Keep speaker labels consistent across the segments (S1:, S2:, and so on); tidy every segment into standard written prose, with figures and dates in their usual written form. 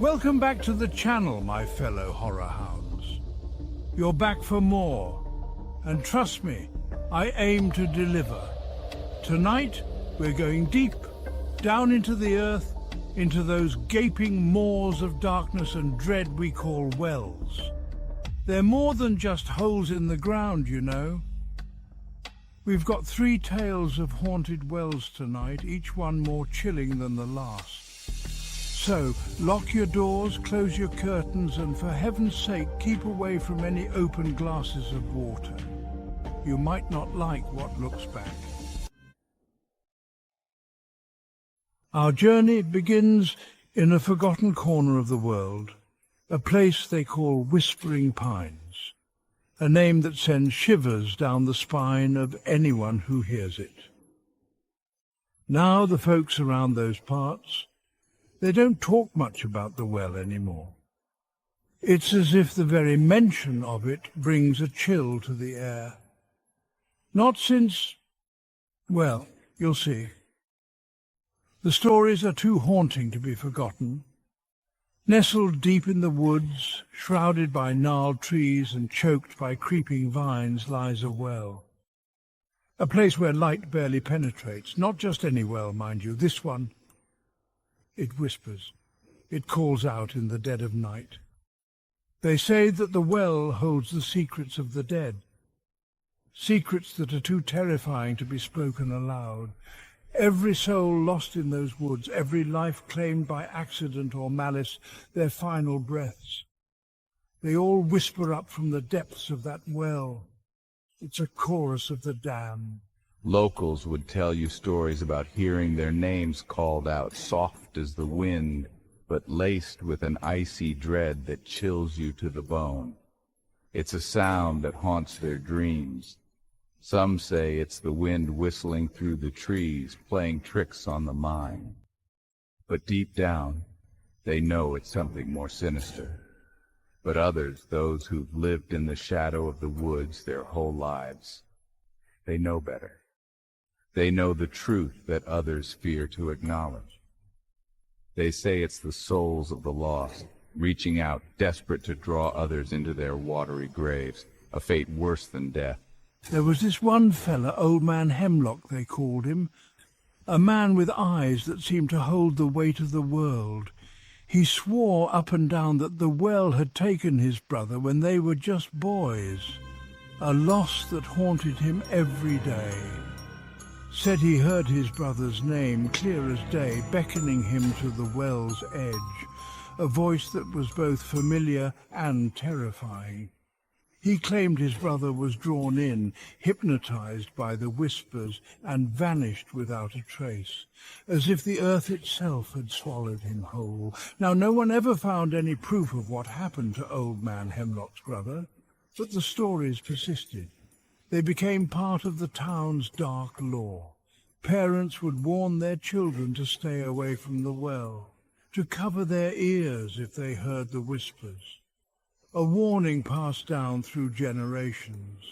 S1: Welcome back to the channel, my fellow horror hounds. You're back for more, and trust me, I aim to deliver. Tonight, we're going deep, down into the earth, into those gaping maws of darkness and dread we call wells. They're more than just holes in the ground, you know. We've got 3 tales of haunted wells tonight, each one more chilling than the last. So, lock your doors, close your curtains, and for heaven's sake, keep away from any open glasses of water. You might not like what looks back. Our journey begins in a forgotten corner of the world, a place they call Whispering Pines, a name that sends shivers down the spine of anyone who hears it. Now the folks around those parts, they don't talk much about the well anymore. It's as if the very mention of it brings a chill to the air. Not since, well, you'll see. The stories are too haunting to be forgotten. Nestled deep in the woods, shrouded by gnarled trees and choked by creeping vines, lies a well. A place where light barely penetrates. Not just any well, mind you. This one, it whispers. It calls out in the dead of night. They say that the well holds the secrets of the dead. Secrets that are too terrifying to be spoken aloud. Every soul lost in those woods, every life claimed by accident or malice, their final breaths. They all whisper up from the depths of that well. It's a chorus of the damned.
S2: Locals would tell you stories about hearing their names called out, soft as the wind, but laced with an icy dread that chills you to the bone. It's a sound that haunts their dreams. Some say it's the wind whistling through the trees, playing tricks on the mind. But deep down, they know it's something more sinister. But others, those who've lived in the shadow of the woods their whole lives, they know better. They know the truth that others fear to acknowledge. They say it's the souls of the lost, reaching out, desperate to draw others into their watery graves, a fate worse than death.
S1: There was this one fella, Old Man Hemlock they called him, a man with eyes that seemed to hold the weight of the world. He swore up and down that the well had taken his brother when they were just boys, a loss that haunted him every day. Said he heard his brother's name clear as day, beckoning him to the well's edge, a voice that was both familiar and terrifying. He claimed his brother was drawn in, hypnotized by the whispers, and vanished without a trace, as if the earth itself had swallowed him whole. Now, no one ever found any proof of what happened to Old Man Hemlock's brother, but the stories persisted. They became part of the town's dark lore. Parents would warn their children to stay away from the well, to cover their ears if they heard the whispers. A warning passed down through generations.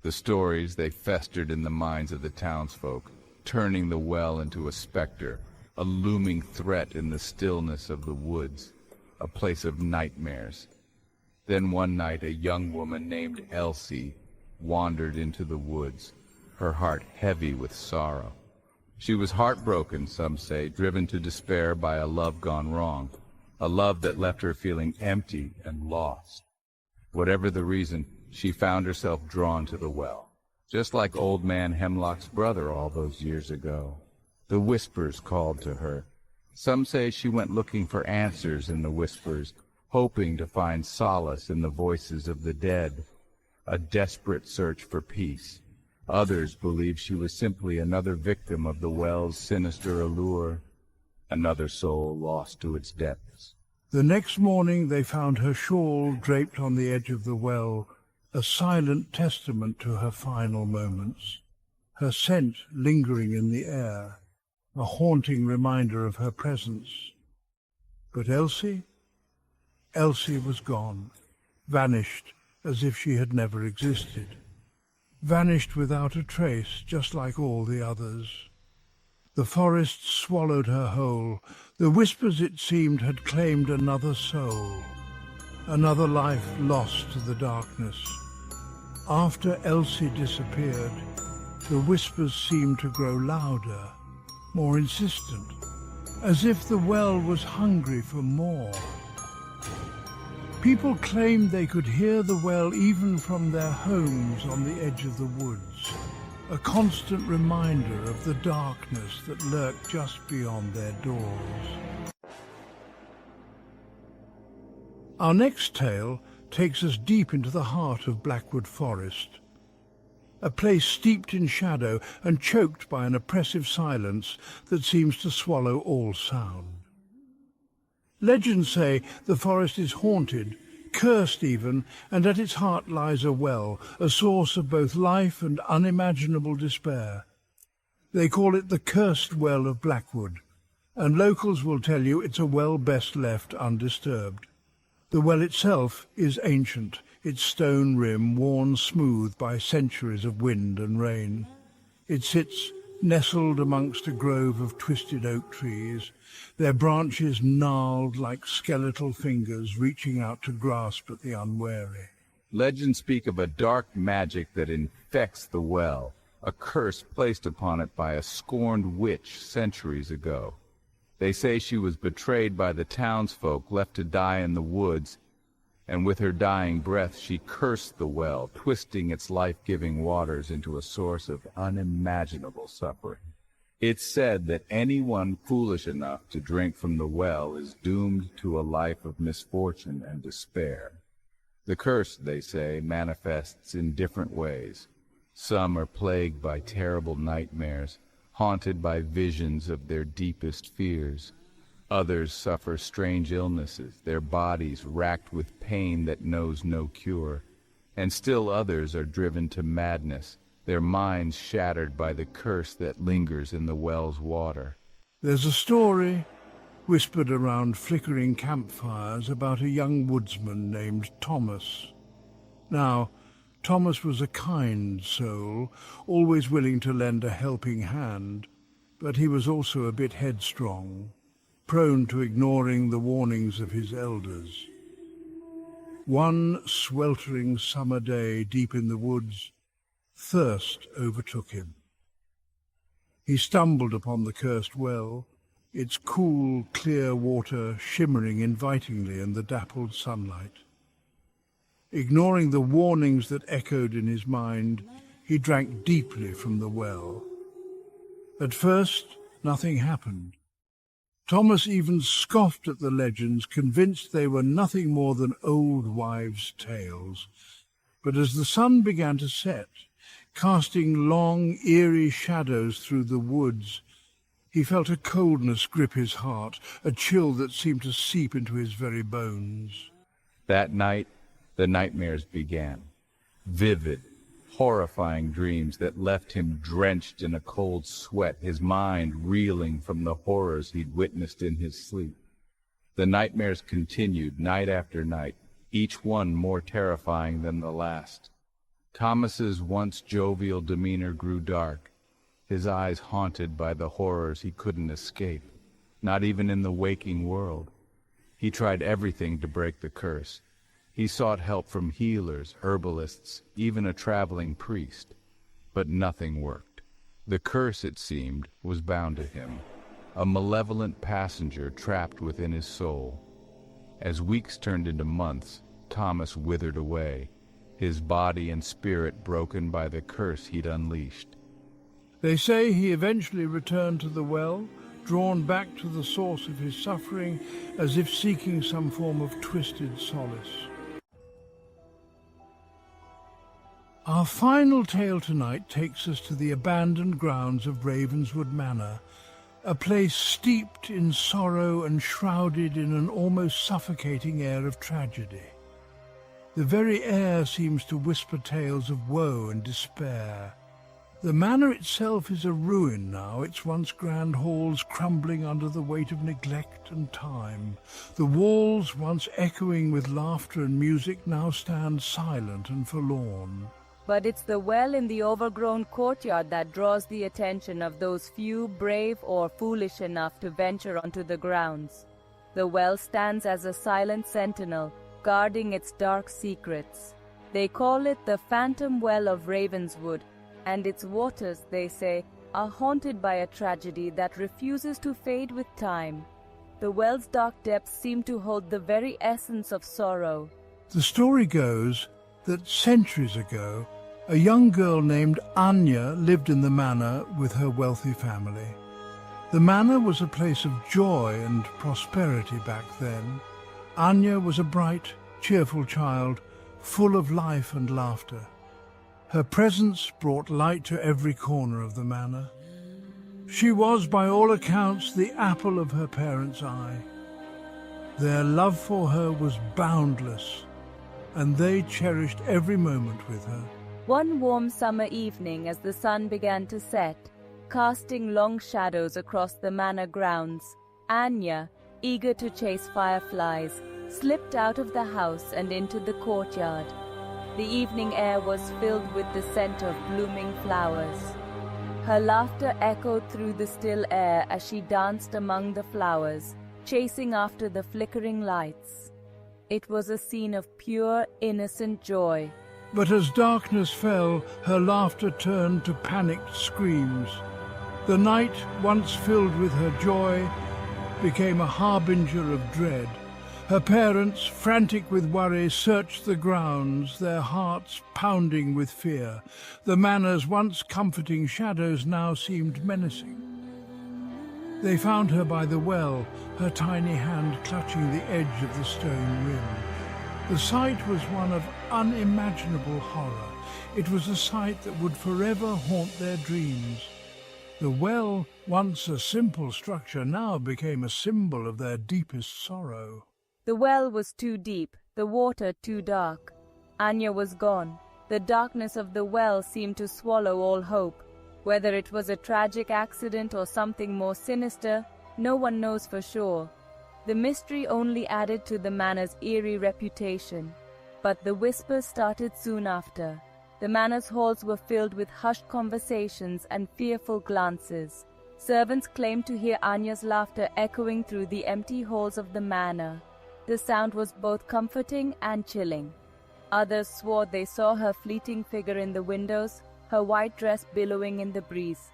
S2: The stories, they festered in the minds of the townsfolk, turning the well into a specter, a looming threat in the stillness of the woods, a place of nightmares. Then one night a young woman named Elsie wandered into the woods, her heart heavy with sorrow. She was heartbroken, some say, driven to despair by a love gone wrong, a love that left her feeling empty and lost. Whatever the reason, she found herself drawn to the well, just like Old Man Hemlock's brother all those years ago. The whispers called to her. Some say she went looking for answers in the whispers, hoping to find solace in the voices of the dead, a desperate search for peace. Others believe she was simply another victim of the well's sinister allure, another soul lost to its depths.
S1: The next morning they found her shawl draped on the edge of the well, a silent testament to her final moments, her scent lingering in the air, a haunting reminder of her presence. But Elsie? Elsie was gone, vanished as if she had never existed. Vanished without a trace, just like all the others. The forest swallowed her whole. The whispers, it seemed, had claimed another soul, another life lost to the darkness. After Elsie disappeared, the whispers seemed to grow louder, more insistent, as if the well was hungry for more. People claimed they could hear the well even from their homes on the edge of the woods, a constant reminder of the darkness that lurked just beyond their doors. Our next tale takes us deep into the heart of Blackwood Forest, a place steeped in shadow and choked by an oppressive silence that seems to swallow all sound. Legends say the forest is haunted, cursed even, and at its heart lies a well, a source of both life and unimaginable despair. They call it the Cursed Well of Blackwood, and locals will tell you it's a well best left undisturbed. The well itself is ancient, its stone rim worn smooth by centuries of wind and rain. It sits nestled amongst a grove of twisted oak trees, their branches gnarled like skeletal fingers reaching out to grasp at the unwary.
S2: Legends speak of a dark magic that infects the well, a curse placed upon it by a scorned witch centuries ago. They say she was betrayed by the townsfolk, left to die in the woods, and with her dying breath she cursed the well, twisting its life-giving waters into a source of unimaginable suffering. It's said that anyone foolish enough to drink from the well is doomed to a life of misfortune and despair. The curse, they say, manifests in different ways. Some are plagued by terrible nightmares, haunted by visions of their deepest fears. Others suffer strange illnesses, their bodies racked with pain that knows no cure. And still others are driven to madness, their minds shattered by the curse that lingers in the well's water.
S1: There's a story, whispered around flickering campfires, about a young woodsman named Thomas. Now, Thomas was a kind soul, always willing to lend a helping hand, but he was also a bit headstrong, prone to ignoring the warnings of his elders. One sweltering summer day deep in the woods, thirst overtook him. He stumbled upon the cursed well, its cool, clear water shimmering invitingly in the dappled sunlight. Ignoring the warnings that echoed in his mind, he drank deeply from the well. At first, nothing happened. Thomas even scoffed at the legends, convinced they were nothing more than old wives' tales. But as the sun began to set, casting long, eerie shadows through the woods, he felt a coldness grip his heart, a chill that seemed to seep into his very bones.
S2: That night, the nightmares began. Vivid, horrifying dreams that left him drenched in a cold sweat, his mind reeling from the horrors he'd witnessed in his sleep. The nightmares continued night after night, each one more terrifying than the last. Thomas's once jovial demeanor grew dark, his eyes haunted by the horrors he couldn't escape, not even in the waking world. He tried everything to break the curse. He sought help from healers, herbalists, even a traveling priest. But nothing worked. The curse, it seemed, was bound to him, a malevolent passenger trapped within his soul. As weeks turned into months, Thomas withered away, his body and spirit broken by the curse he'd unleashed.
S1: They say he eventually returned to the well, drawn back to the source of his suffering, as if seeking some form of twisted solace. Our final tale tonight takes us to the abandoned grounds of Ravenswood Manor, a place steeped in sorrow and shrouded in an almost suffocating air of tragedy. The very air seems to whisper tales of woe and despair. The manor itself is a ruin now, its once grand halls crumbling under the weight of neglect and time. The walls, once echoing with laughter and music, now stand silent and forlorn.
S3: But it's the well in the overgrown courtyard that draws the attention of those few brave or foolish enough to venture onto the grounds. The well stands as a silent sentinel, guarding its dark secrets. They call it the Phantom Well of Ravenswood, and its waters, they say, are haunted by a tragedy that refuses to fade with time. The well's dark depths seem to hold the very essence of sorrow.
S1: The story goes that centuries ago, a young girl named Anya lived in the manor with her wealthy family. The manor was a place of joy and prosperity back then. Anya was a bright, cheerful child, full of life and laughter. Her presence brought light to every corner of the manor. She was, by all accounts, the apple of her parents' eye. Their love for her was boundless, and they cherished every moment with her.
S3: One warm summer evening, as the sun began to set, casting long shadows across the manor grounds, Anya, eager to chase fireflies, slipped out of the house and into the courtyard. The evening air was filled with the scent of blooming flowers. Her laughter echoed through the still air as she danced among the flowers, chasing after the flickering lights. It was a scene of pure, innocent joy.
S1: But as darkness fell, her laughter turned to panicked screams. The night, once filled with her joy, became a harbinger of dread. Her parents, frantic with worry, searched the grounds, their hearts pounding with fear. The manor's once comforting shadows now seemed menacing. They found her by the well, her tiny hand clutching the edge of the stone rim. The sight was one of unimaginable horror. It was a sight that would forever haunt their dreams. The well, once a simple structure, now became a symbol of their deepest sorrow.
S3: The well was too deep, the water too dark. Anya was gone. The darkness of the well seemed to swallow all hope. Whether it was a tragic accident or something more sinister, no one knows for sure. The mystery only added to the manor's eerie reputation. But the whispers started soon after. The manor's halls were filled with hushed conversations and fearful glances. Servants claimed to hear Anya's laughter echoing through the empty halls of the manor. The sound was both comforting and chilling. Others swore they saw her fleeting figure in the windows, her white dress billowing in the breeze.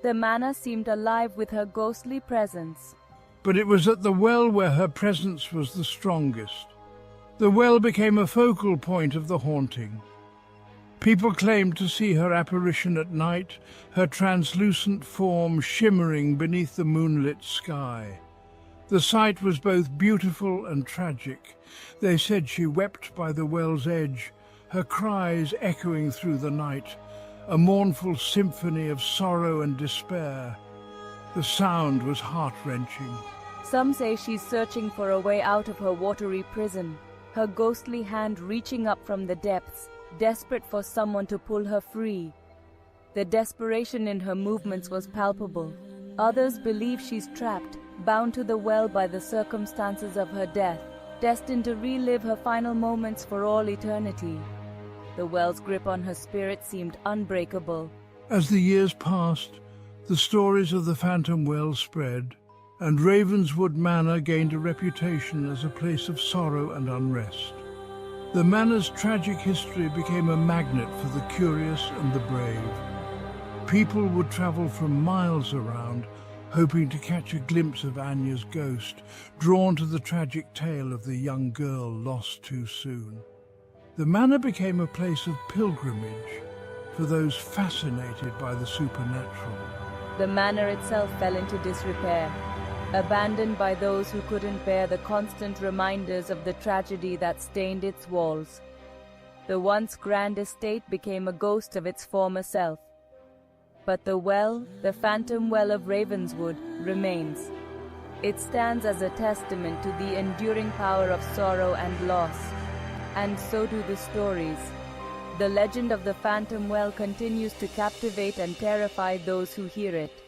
S3: The manor seemed alive with her ghostly presence.
S1: But it was at the well where her presence was the strongest. The well became a focal point of the haunting. People claimed to see her apparition at night, her translucent form shimmering beneath the moonlit sky. The sight was both beautiful and tragic. They said she wept by the well's edge, her cries echoing through the night, a mournful symphony of sorrow and despair. The sound was heart-wrenching.
S3: Some say she's searching for a way out of her watery prison, her ghostly hand reaching up from the depths, desperate for someone to pull her free. The desperation in her movements was palpable. Others believe she's trapped, bound to the well by the circumstances of her death, destined to relive her final moments for all eternity. The well's grip on her spirit seemed unbreakable.
S1: As the years passed, the stories of the Phantom Well spread, and Ravenswood Manor gained a reputation as a place of sorrow and unrest. The manor's tragic history became a magnet for the curious and the brave. People would travel from miles around, hoping to catch a glimpse of Anya's ghost, drawn to the tragic tale of the young girl lost too soon. The manor became a place of pilgrimage for those fascinated by the supernatural.
S3: The manor itself fell into disrepair, abandoned by those who couldn't bear the constant reminders of the tragedy that stained its walls. The once grand estate became a ghost of its former self. But the well, the Phantom Well of Ravenswood, remains. It stands as a testament to the enduring power of sorrow and loss. And so do the stories. The legend of the Phantom Well continues to captivate and terrify those who hear it,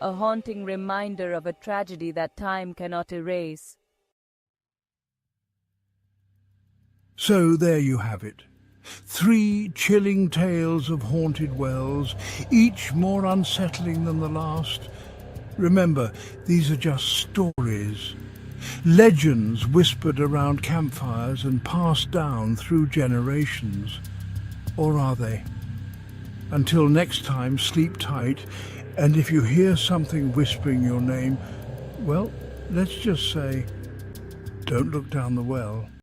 S3: a haunting reminder of a tragedy that time cannot erase.
S1: So there you have it. 3 chilling tales of haunted wells, each more unsettling than the last. Remember, these are just stories. Legends whispered around campfires and passed down through generations. Or are they? Until next time, sleep tight, and if you hear something whispering your name, well, let's just say, don't look down the well.